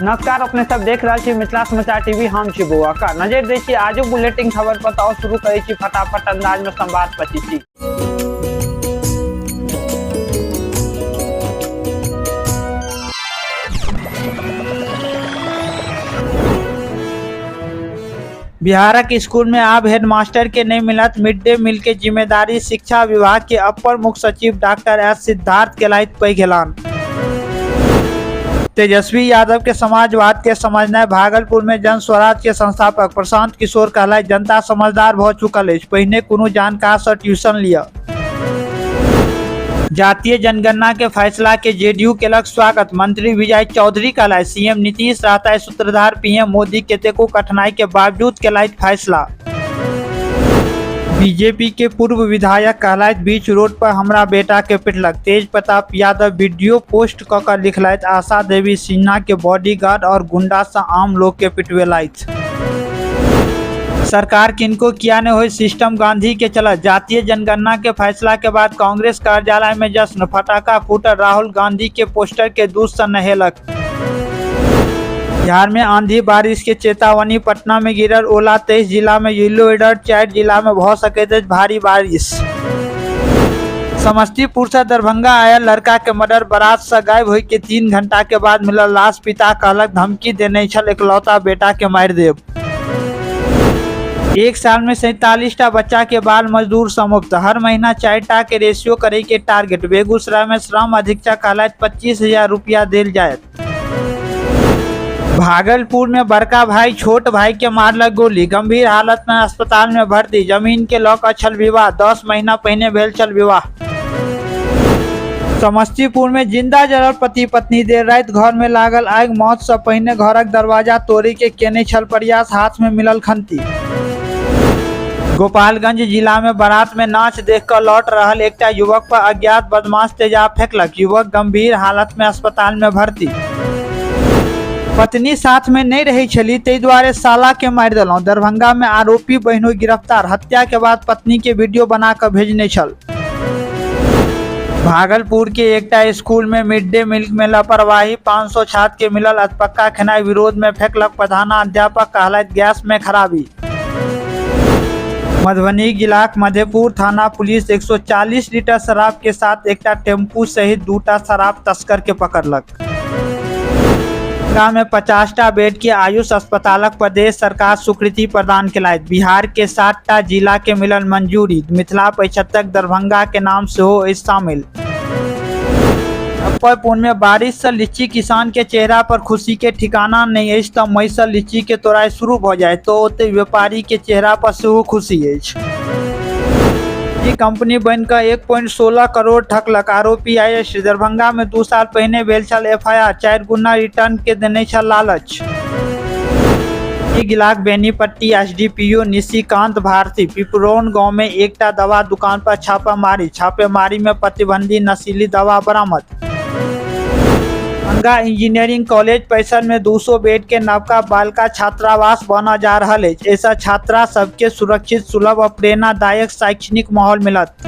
नमस्कार, अपने सब देख रहे छी मिथिला समाचार टीवी। हम छी बउआ का नजर दै छी आजू बुलेटिन खबर पर। तो शुरू करे छी फटाफट अंदाज में संवाद पची। बिहार के स्कूल में अब हेडमास्टर के नहीं मिलत मिड डे मील के जिम्मेदारी। शिक्षा विभाग के अपर मुख्य सचिव डॉक्टर एस सिद्धार्थ के लायक पै गेलान। तेजस्वी यादव के समाजवाद के समझना। भागलपुर में जन स्वराज के संस्थापक प्रशांत किशोर कहला जनता समझदार भ चुकल है, पहिने कोनो जानकार से ट्यूशन लिया। जातीय जनगणना के फैसला के जेडीयू केलक स्वागत। मंत्री विजय चौधरी कहला सीएम नीतीश रहता सूत्रधार पीएम मोदी केतेको कठिनाई के बावजूद केलक फैसला। बीजेपी के पूर्व विधायक कहलाइत बीच रोड पर हमरा बेटा के पिटलक। तेज प्रताप यादव वीडियो पोस्ट क कर लिखलाइत आशा देवी सिन्हा के बॉडीगार्ड और गुंडा से आम लोग के पिटवेलाइत। सरकार किनको किया न हो सिस्टम गांधी के चलत। जातीय जनगणना के फैसला के बाद कांग्रेस कार्यालय में जश्न, फटाका फूटल। राहुल गांधी के पोस्टर के दूध से नहेलक। बिहार में आंधी बारिश के चेतावनी। पटना में गिरल ओला, 23 जिला में येलो अलर्ट। 4 जिला में भ सकैत अछि भारी बारिश। समस्तीपुर से दरभंगा आयल लड़का के मर्डर। बारात से गायब होय के 3 घंटा के बाद मिलल लाश। पिता कहलक धमकी देने छल इकलौता बेटा के मारि देब। एक साल में 47टा बच्चा के बाल मजदूर से मुक्त। हर महीना 4टा के रेशियो करे के टारगेट। बेगूसराय में श्रम अधीक्षक कहलक 25,000 रुपया देल जायत। भागलपुर में बड़का भाई छोट भाई के मारलक गोली, गंभीर हालत में अस्पताल में भर्ती। जमीन के लऽ कऽ छल विवाह, 10 महीना पहिने भेल छल विवाह। समस्तीपुर में जिंदा जरल पति पत्नी। देर रात घर में लागल आगि, मौत से पहिने घरक दरवाजा तोड़े के केने छल प्रयास, हाथ में मिलल खंती। गोपालगंज जिला में बारात में नाच देख कर लौट रहल एकटा युवक पर अज्ञात बदमाश तेजाब फेंकलक। युवक गंभीर हालत में अस्पताल में भर्ती। पत्नी साथ में नहीं रही छली, तै दुआरे साला के मारि देलौं। दरभंगा में आरोपी बहिनो गिरफ्तार। हत्या के बाद पत्नी के वीडियो बना कर भेजने छल। भागलपुर के एकटा स्कूल में मिड डे मील में लापरवाही। 500 छात्र के मिलल अधपक्का खेनाई, विरोध में फेंकलक प्रधानाध्यापक कहलैथ गैस में खराबी। मधुबनी जिलाक मधेपुर थाना पुलिस 140 लीटर शराब के साथ एकटा टेम्पू सहित 2टा शराब तस्कर के पकड़लक। में 50टा बेड के आयुष अस्पतालक प्रदेश सरकार स्वीकृति प्रदान केलक। बिहार के 60टा जिला के मिलल मंजूरी। मिथिला 75 दरभंगा के नाम से हो शामिल। मुजफ्फरपुर में बारिश से लीची किसान के चेहरा पर खुशी के ठिकाना नहीं है। तो मई से लीची के तोड़ाई शुरू हो जाए तो ओते व्यापारी के चेहरा पर सेहो खुशी है। कंपनी बनकर 1.16 करोड़ ठकलक। आरोपी आईएएस। दरभंगा में 2 साल पहने भेल छल एफआईआर, 4 गुना रिटर्न के देने छल लालच। गिलाक बेनीपट्टी एसडीपीओ निशिकांत भारती पिपरौन गांव में एकटा दवा दुकान पर छापेमारी में प्रतिबंधित नशीली दवा बरामद। गंगा इंजीनियरिंग कॉलेज परिसर में 200 बेड के नवका बालिका छात्रावास बना जा रहा है। ऐसा छात्रा सबके सुरक्षित, सुलभ और प्रेरणादायक शैक्षणिक माहौल मिलत।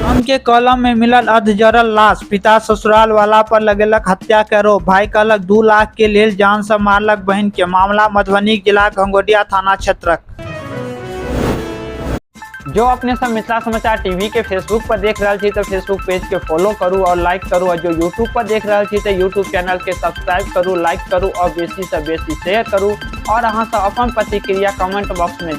आम के कॉलम में मिलल अधजरल लाश। पिता ससुराल वाला पर लगेलक हत्या के आरोप। भाई कहलक 2 लाख के लेल जान से मारलक बहन के। मामला मधुबनी जिला घंघोटिया थाना क्षेत्रक। जो अपने सब मिथिला समाचार टीवी के फेसबुक पर देख रहे छी तो फेसबुक पेज के फॉलो करू और लाइक करू। और जो यूट्यूब पर देख रहे छी तो यूट्यूब चैनल के सब्सक्राइब करू, लाइक करू और बेसी से बेसी शेयर करू। और अहाँ सब अपन प्रतिक्रिया कमेंट बॉक्स में